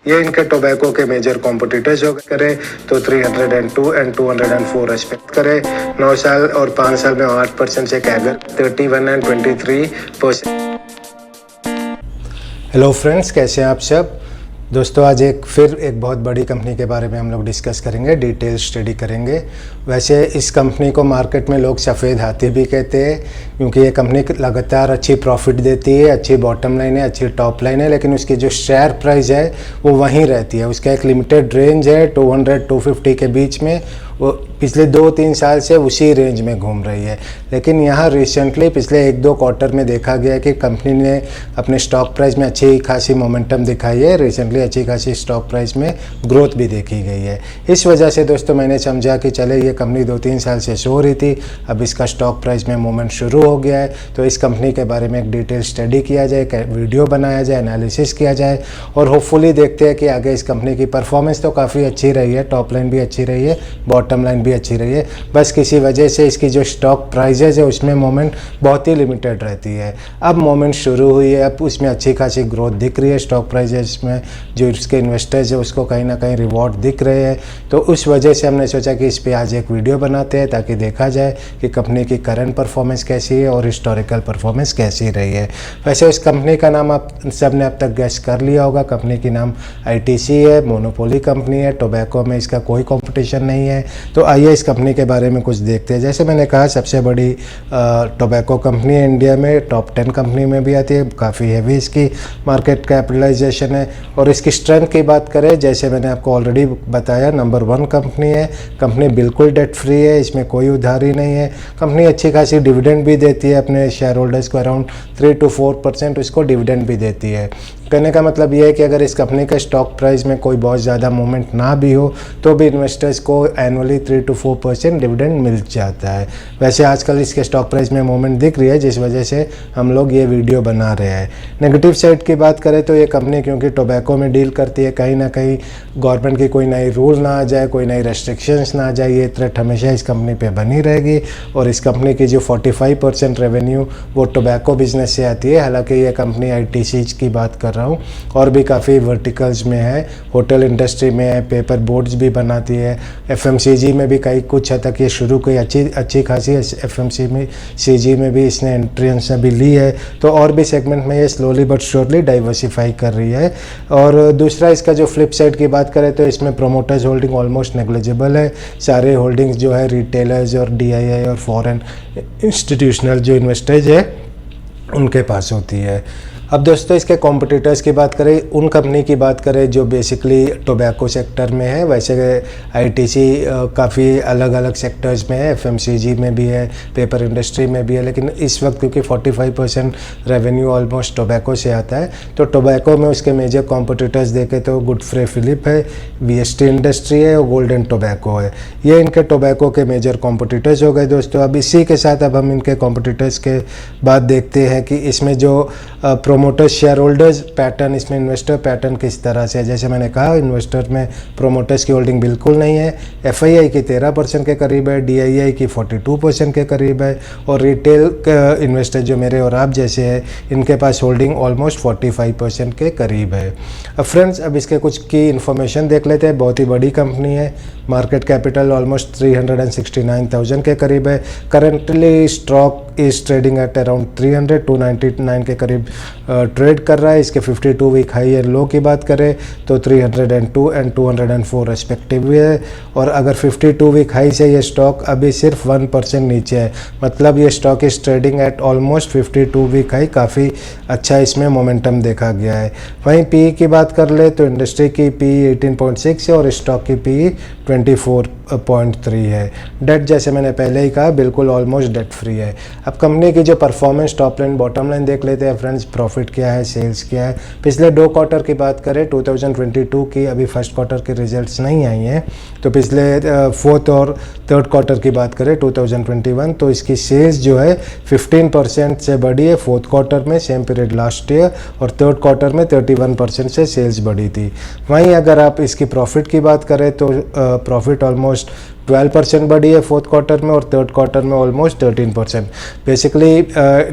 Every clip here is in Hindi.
ये इनके टोबैको के मेजर कॉम्पिटिटर्स हो करें तो 302 एंड 204 रेस्पेक्ट करें। 9 साल और 5 साल में 8% से कैगर 31 एंड 23%। हेलो फ्रेंड्स, कैसे हैं आप सब दोस्तों। आज फिर एक बहुत बड़ी कंपनी के बारे में हम लोग डिस्कस करेंगे, डिटेल स्टडी करेंगे। वैसे इस कंपनी को मार्केट में लोग सफ़ेद हाथी भी कहते हैं, क्योंकि ये कंपनी लगातार अच्छी प्रॉफिट देती है, अच्छी बॉटम लाइन है, अच्छी टॉप लाइन है, लेकिन उसकी जो शेयर प्राइस है वो वहीं रहती है। उसका एक लिमिटेड रेंज है 200-250 के बीच में, वो पिछले 2-3 साल से उसी रेंज में घूम रही है। लेकिन यहाँ रिसेंटली पिछले 1-2 क्वार्टर में देखा गया है कि कंपनी ने अपने स्टॉक प्राइस में अच्छी खासी मोमेंटम दिखाई है। रिसेंटली अच्छी खासी स्टॉक प्राइस में ग्रोथ भी देखी गई है। इस वजह से दोस्तों मैंने समझा कि चले ये कंपनी 2-3 साल से सो रही थी, अब इसका स्टॉक प्राइस में मूवमेंट शुरू हो गया है, तो इस कंपनी के बारे में एक डिटेल स्टडी किया जाए, वीडियो बनाया जाए, एनालिसिस किया जाए और होपफुली देखते हैं कि आगे इस कंपनी की परफॉर्मेंस तो काफ़ी अच्छी रही है, टॉप लाइन भी अच्छी रही है, बॉटम लाइन भी अच्छी रही है। बस किसी वजह से इसकी जो स्टॉक प्राइजेज है उसमें मोमेंट बहुत ही लिमिटेड रहती है। अब मोमेंट शुरू हुई है, अब उसमें अच्छी खासी ग्रोथ दिख रही है स्टॉक प्राइजेस में। जो इसके इन्वेस्टर्स है उसको कहीं ना कहीं रिवॉर्ड दिख रहे हैं, तो उस वजह से हमने सोचा कि इस पर आज एक वीडियो बनाते हैं ताकि देखा जाए कि कंपनी की करंट परफॉर्मेंस कैसी है और हिस्टोरिकल परफॉर्मेंस कैसी रही है। वैसे इस कंपनी का नाम आप सब ने अब तक गेस कर लिया होगा। कंपनी की नाम ITC है, मोनोपोली कंपनी है, टोबैको में इसका कोई कंपटीशन नहीं है। तो आइए इस कंपनी के बारे में कुछ देखते हैं। जैसे मैंने कहा, सबसे बड़ी टोबैको कंपनी है इंडिया में, टॉप 10 कंपनी में भी आती है, काफ़ी हैवी इसकी मार्केट कैपिटलाइजेशन है। और इसकी स्ट्रेंथ की बात करें, जैसे मैंने आपको ऑलरेडी बताया, नंबर 1 कंपनी है। कंपनी बिल्कुल डेट फ्री है, इसमें कोई उधारी नहीं है। कंपनी अच्छी खासी डिविडेंड भी देती है अपने शेयर होल्डर्स को, अराउंड 3-4% उसको डिविडेंड भी देती है। कहने का मतलब ये है कि अगर इस कंपनी के स्टॉक प्राइस में कोई बहुत ज़्यादा मूवमेंट ना भी हो तो भी इन्वेस्टर्स को एनुअली 3-4% डिविडेंड मिल जाता है। वैसे आजकल इसके स्टॉक प्राइस में मूवमेंट दिख रही है, जिस वजह से हम लोग ये वीडियो बना रहे हैं। नेगेटिव साइड की बात करें तो ये कंपनी क्योंकि टोबैको में डील करती है, कहीं ना कहीं गवर्नमेंट की कोई नई रूल ना आ जाए, कोई नई रेस्ट्रिक्शंस ना आ जाए, ये थ्रेट हमेशा इस कंपनी पे बनी रहेगी। और इस कंपनी की जो 45% रेवेन्यू वो टोबैको बिजनेस से आती है। हालांकि ये कंपनी ITC की बात कर रहा हूँ, और भी काफ़ी वर्टिकल्स में है, होटल इंडस्ट्री में है, पेपर बोर्ड्स भी बनाती है, FMCG में भी कई कुछ हद तक ये शुरू की अच्छी खासी FMCG में भी इसने एंट्रेंस अभी ली है। तो और भी सेगमेंट में ये स्लोली बट श्योरली डाइवर्सिफाई कर रही है। और दूसरा इसका जो फ्लिप साइड की बात करें तो इसमें प्रोमोटर्स होल्डिंग ऑलमोस्ट नेग्लिजिबल है। सारे होल्डिंग्स जो है रिटेलर्स और DII और फॉरेन इंस्टीट्यूशनल जो इन्वेस्टर्स है उनके पास होती है। अब दोस्तों इसके कॉम्पिटिटर्स की बात करें, उन कंपनी की बात करें जो बेसिकली टोबैको सेक्टर में है। वैसे ITC काफ़ी अलग अलग सेक्टर्स में है, FMCG में भी है, पेपर इंडस्ट्री में भी है, लेकिन इस वक्त क्योंकि 45% रेवेन्यू ऑलमोस्ट टोबैको से आता है, तो टोबैको में उसके मेजर कॉम्पिटिटर्स देखें तो गुडफ्रे फिलिप है, VST इंडस्ट्री है और गोल्डन टोबैको है। ये इनके टोबैको के मेजर कॉम्पिटिटर्स हो गए दोस्तों। अब इसी के साथ अब हम इनके कॉम्पिटिटर्स के बाद देखते हैं कि इसमें जो प्रोमोटर्स शेयर होल्डर्स पैटर्न, इसमें इन्वेस्टर पैटर्न किस तरह से है। जैसे मैंने कहा, इन्वेस्टर में प्रोमोटर्स की होल्डिंग बिल्कुल नहीं है। FII की 13% के करीब है, DII की 42% के करीब है, और रिटेल इन्वेस्टर जो मेरे और आप जैसे हैं इनके पास होल्डिंग ऑलमोस्ट 45% के करीब है। अब फ्रेंड्स, अब इसके कुछ की इन्फॉर्मेशन देख लेते हैं। बहुत ही बड़ी कंपनी है, मार्केट कैपिटल ऑलमोस्ट 369,000 के करीब है। Currently stock is trading at around 299 के करीब ट्रेड कर रहा है। इसके 52 वीक हाई एंड लो की बात करें तो 302 एंड 204 रेस्पेक्टिवली है। और अगर 52 वीक हाई से ये स्टॉक अभी सिर्फ 1% नीचे है, मतलब ये stock is trading at almost 52 week high. काफ़ी अच्छा इसमें मोमेंटम देखा गया है। वहीं PE की बात कर ले तो इंडस्ट्री की PE 18.6 है और स्टॉक की PE 24.3 है। डेट जैसे मैंने पहले ही कहा बिल्कुल ऑलमोस्ट डेट फ्री है। अब कंपनी की जो performance top line bottom line देख लेते हैं फ्रेंड्स। प्रॉफिट क्या है, सेल्स क्या है। पिछले 2 क्वार्टर की बात करें 2022 की, अभी फर्स्ट क्वार्टर के रिजल्ट्स नहीं आई हैं, तो पिछले 4th और 3rd क्वार्टर की बात करें 2021, तो इसकी सेल्स जो है 15% से बढ़ी है 4th क्वार्टर में सेम पीरियड लास्ट ईयर, और 3rd क्वार्टर में 31% से सेल्स बढ़ी थी। वहीं अगर आप इसकी प्रॉफिट की बात करें तो प्रॉफिट ऑलमोस्ट 12% बढ़ी है फोर्थ क्वार्टर में और थर्ड क्वार्टर में ऑलमोस्ट 13%। बेसिकली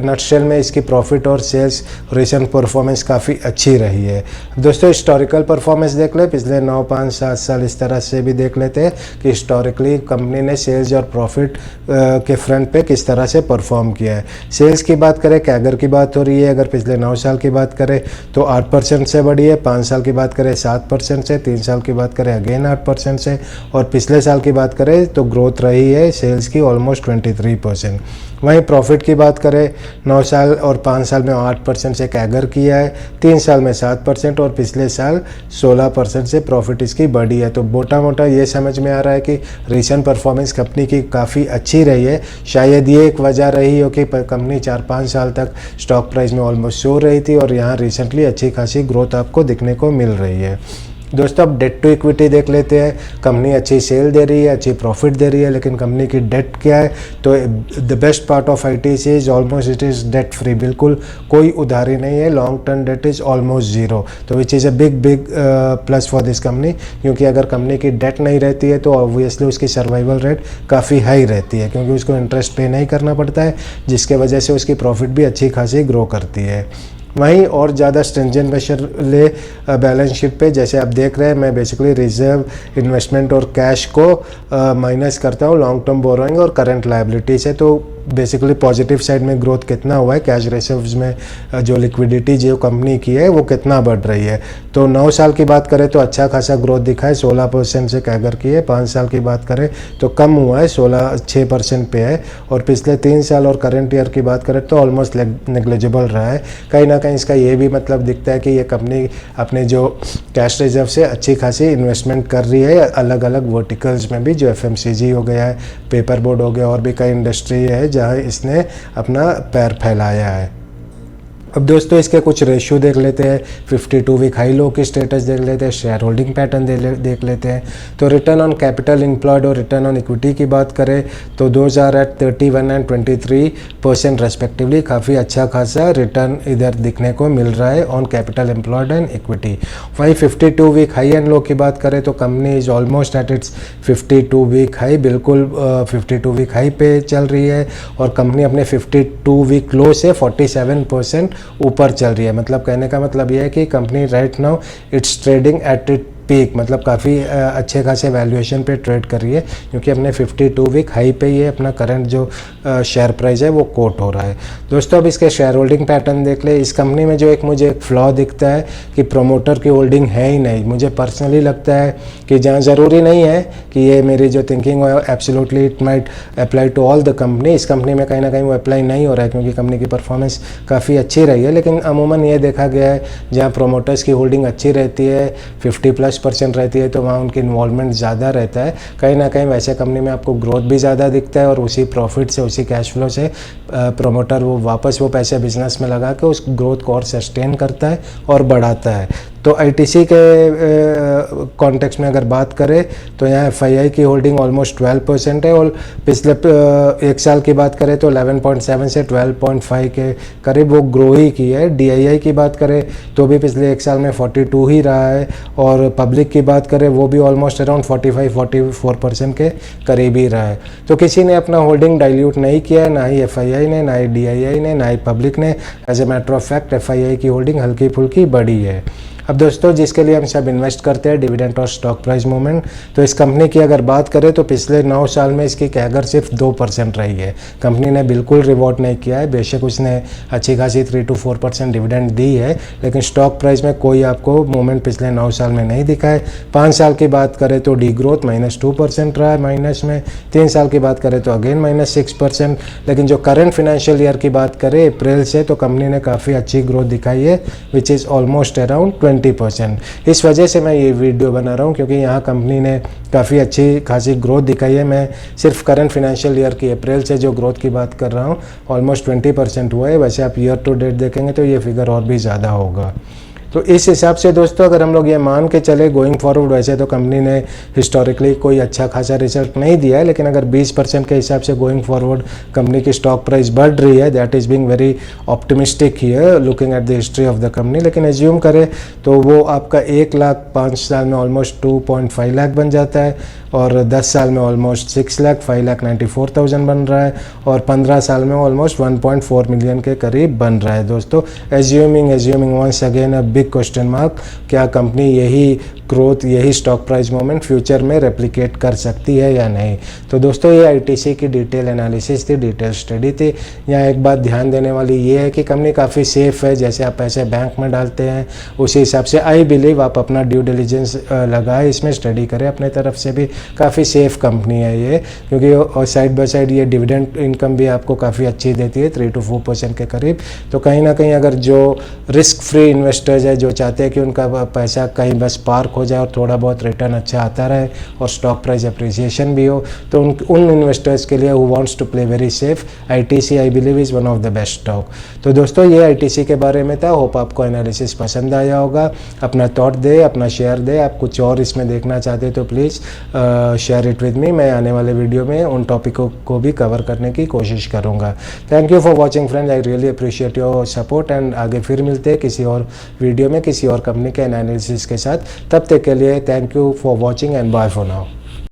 नटशेल में इसकी प्रॉफिट और सेल्स रिसेंट परफॉर्मेंस काफ़ी अच्छी रही है। दोस्तों हिस्टोरिकल परफॉर्मेंस देख ले, पिछले 9, 5, 7 साल इस तरह से भी देख लेते हैं कि हिस्टोरिकली कंपनी ने सेल्स और प्रॉफिट के फ्रंट पे किस तरह से परफॉर्म किया है। सेल्स की बात करें, कैगर की बात हो रही है, अगर पिछले 9 साल की बात करें तो 8% से बढ़ी है, 5 साल की बात करें 7% से, 3 साल की बात करें अगेन 8% से, और पिछले साल की बात करें तो ग्रोथ रही है सेल्स की ऑलमोस्ट 23%। वहीं प्रॉफिट की बात करें, 9 साल और 5 साल में 8% से कैगर किया है, 3 साल में 7% और पिछले साल 16% से प्रॉफिट इसकी बढ़ी है। तो मोटा मोटा ये समझ में आ रहा है कि रिसेंट परफॉर्मेंस कंपनी की काफ़ी अच्छी रही है। शायद ये एक वजह रही हो कि कंपनी 4-5 साल तक स्टॉक प्राइस में ऑलमोस्ट सो रही थी और यहाँ रिसेंटली अच्छी खासी ग्रोथ आपको दिखने को मिल रही है। दोस्तों अब डेट टू इक्विटी देख लेते हैं। कंपनी अच्छी सेल दे रही है, अच्छी प्रॉफिट दे रही है, लेकिन कंपनी की डेट क्या है? तो the best part of ITC is almost it is debt free, बिल्कुल कोई उधारी नहीं है। Long term debt is almost zero, तो which is a big plus for this company, क्योंकि अगर कंपनी की डेट नहीं रहती है तो ऑब्वियसली उसकी सर्वाइवल रेट काफ़ी हाई रहती है, क्योंकि उसको इंटरेस्ट पे नहीं करना पड़ता है, जिसके वजह से उसकी प्रॉफिट भी अच्छी खासी ग्रो करती है। वहीं और ज़्यादा स्ट्रिंजेंट मेजर ले बैलेंस शीट पे, जैसे आप देख रहे हैं मैं बेसिकली रिजर्व, इन्वेस्टमेंट और कैश को माइनस करता हूँ लॉन्ग टर्म बोरोइंग और करंट लायबिलिटी से। तो बेसिकली पॉजिटिव साइड में ग्रोथ कितना हुआ है, कैश रिजर्व्स में जो लिक्विडिटी जो कंपनी की है वो कितना बढ़ रही है। तो 9 साल की बात करें तो अच्छा खासा ग्रोथ दिखा है, 16% से कैगर की है। 5 साल की बात करें तो कम हुआ है, 6% पे है, और पिछले 3 साल और करंट ईयर की बात करें तो ऑलमोस्ट नेग्लिजिबल रहा है। कहीं ना कहीं इसका ये भी मतलब दिखता है कि ये कंपनी अपने जो कैश रिजर्व से अच्छी खासी इन्वेस्टमेंट कर रही है अलग अलग वर्टिकल्स में भी, जो FMCG हो गया है, पेपर बोर्ड हो गया, और भी कई इंडस्ट्री है जहाँ इसने अपना पैर फैलाया है। अब दोस्तों इसके कुछ रेशियो देख लेते हैं, 52 वीक हाई लो की स्टेटस देख लेते हैं, शेयर होल्डिंग पैटर्न देख लेते हैं। तो रिटर्न ऑन कैपिटल एम्प्लॉयड और रिटर्न ऑन इक्विटी की बात करें तो 31 एंड 23% रेस्पेक्टिवली काफ़ी अच्छा खासा रिटर्न इधर दिखने को मिल रहा है on capital employed and equity. वहीं 52 वीक हाई एंड लो की बात करें तो company is almost at its 52 week high, बिल्कुल 52 वीक हाई पे चल रही है, और कंपनी अपने 52 वीक लो से 47% ऊपर चल रही है। मतलब कहने का मतलब यह है कि company right now it's trading at it peak, मतलब काफ़ी अच्छे खासे वैल्यूएशन पे ट्रेड कर रही है, क्योंकि अपने 52 वीक हाई पे ये अपना करंट जो शेयर प्राइस है वो कोट हो रहा है। दोस्तों अब इसके शेयर होल्डिंग पैटर्न देख ले। इस कंपनी में जो मुझे एक फ्लॉ दिखता है कि प्रोमोटर की होल्डिंग है ही नहीं। मुझे पर्सनली लगता है कि जहाँ ज़रूरी नहीं है कि ये मेरी जो थिंकिंग है absolutely it might apply to all the company, इस कंपनी में कहीं ना कहीं वो अप्लाई नहीं हो रहा है, क्योंकि कंपनी की परफॉर्मेंस काफ़ी अच्छी रही है। लेकिन अमूमन ये देखा गया है जहाँ प्रोमोटर्स की होल्डिंग अच्छी रहती है, 50+% रहती है, तो वहाँ उनकी इन्वॉल्वमेंट ज़्यादा रहता है। कहीं ना कहीं वैसे कंपनी में आपको ग्रोथ भी ज़्यादा दिखता है, और उसी प्रॉफिट से, उसी कैश फ्लो से प्रोमोटर वो वापस वो पैसे बिजनेस में लगा के उस ग्रोथ को और सस्टेन करता है और बढ़ाता है। तो आईटीसी के कॉन्टेक्स्ट में अगर बात करें तो यहाँ FII की होल्डिंग ऑलमोस्ट 12% है, और पिछले 1 साल की बात करें तो 11.7 से 12.5 के करीब वो ग्रो ही की है। DII की बात करें तो भी पिछले 1 साल में 42 ही रहा है, और पब्लिक की बात करें वो भी ऑलमोस्ट अराउंड 45-44% के करीब ही रहा है। तो किसी ने अपना होल्डिंग डाइल्यूट नहीं किया है, ना ही FII ने, ना ही DII ने, ना ही पब्लिक ने। As a matter of fact FII की होल्डिंग हल्की फुल्की बढ़ी है। अब दोस्तों जिसके लिए हम सब इन्वेस्ट करते हैं, डिविडेंड और स्टॉक प्राइस मूवमेंट, तो इस कंपनी की अगर बात करें तो पिछले 9 साल में इसकी कैगर सिर्फ 2% रही है। कंपनी ने बिल्कुल रिवॉर्ड नहीं किया है। बेशक उसने अच्छी खासी 3 to 4% डिविडेंड दी है, लेकिन स्टॉक प्राइस में कोई आपको मूवमेंट पिछले 9 साल में नहीं दिखा है। 5 साल की बात करें तो डी ग्रोथ -2% रहा है माइनस में, 3 साल की बात करें तो अगेन -6%। लेकिन जो करंट फाइनेंशियल ईयर की बात करें अप्रैल से, तो कंपनी ने काफ़ी अच्छी ग्रोथ दिखाई है, विच इज़ ऑलमोस्ट अराउंड 20%। इस वजह से मैं ये वीडियो बना रहा हूँ, क्योंकि यहाँ कंपनी ने काफ़ी अच्छी खासी ग्रोथ दिखाई है। मैं सिर्फ करंट फाइनेंशियल ईयर की अप्रैल से जो ग्रोथ की बात कर रहा हूँ, ऑलमोस्ट 20% हुआ है। वैसे आप ईयर टू डेट देखेंगे तो ये फिगर और भी ज़्यादा होगा। तो इस हिसाब से दोस्तों अगर हम लोग ये मान के चले गोइंग फॉरवर्ड, वैसे तो कंपनी ने हिस्टोरिकली कोई अच्छा खासा रिजल्ट नहीं दिया है, लेकिन अगर 20% के हिसाब से गोइंग फॉरवर्ड कंपनी की स्टॉक प्राइस बढ़ रही है, that is being very optimistic here looking at the history of the company. लेकिन एज्यूम करें तो वो आपका 1 लाख 5 साल में ऑलमोस्ट 2.5 लाख बन जाता है, और 10 साल में ऑलमोस्ट 6 लाख 5,94,000 बन रहा है, और 15 साल में ऑलमोस्ट 1.4 मिलियन के करीब बन रहा है दोस्तों। Assuming once again a big question mark, क्या कंपनी यही ग्रोथ, यही स्टॉक प्राइस मोमेंट फ्यूचर में रेप्लिकेट कर सकती है या नहीं। तो दोस्तों ये आईटीसी की डिटेल एनालिसिस थी, डिटेल स्टडी थी। यहाँ एक बात ध्यान देने वाली ये है कि कंपनी काफ़ी सेफ है, जैसे आप पैसे बैंक में डालते हैं उसी हिसाब से आई बिलीव आप अपना ड्यू डिलीजेंस लगाए, इसमें स्टडी करें अपने तरफ से भी। काफ़ी सेफ कंपनी है ये, क्योंकि साइड बाय साइड ये डिविडेंड इनकम भी आपको काफ़ी अच्छी देती है 3 to 4% के करीब। तो कहीं ना कहीं अगर जो रिस्क फ्री इन्वेस्टर्स है, जो चाहते हैं कि उनका पैसा कहीं बस पार्क हो जाए और थोड़ा बहुत रिटर्न अच्छा आता रहे और स्टॉक प्राइस अप्रिसिएशन भी हो, तो उन इन्वेस्टर्स के लिए who wants to play very safe, ITC I believe is one of the best stock. तो दोस्तों ये आईटीसी के बारे में था। होप आपको एनालिसिस पसंद आया होगा। अपना थॉट दे, अपना शेयर दे। आप कुछ और इसमें देखना चाहते तो please share it with me. मैं आने वाले वीडियो में उन टॉपिकों को भी कवर करने की कोशिश करूँगा। Thank you for watching friends, I really appreciate your support, and आगे फिर मिलते हैं किसी और वीडियो में किसी और कंपनी के एनालिसिस के साथ। तब तक के लिए thank you for watching and bye for now.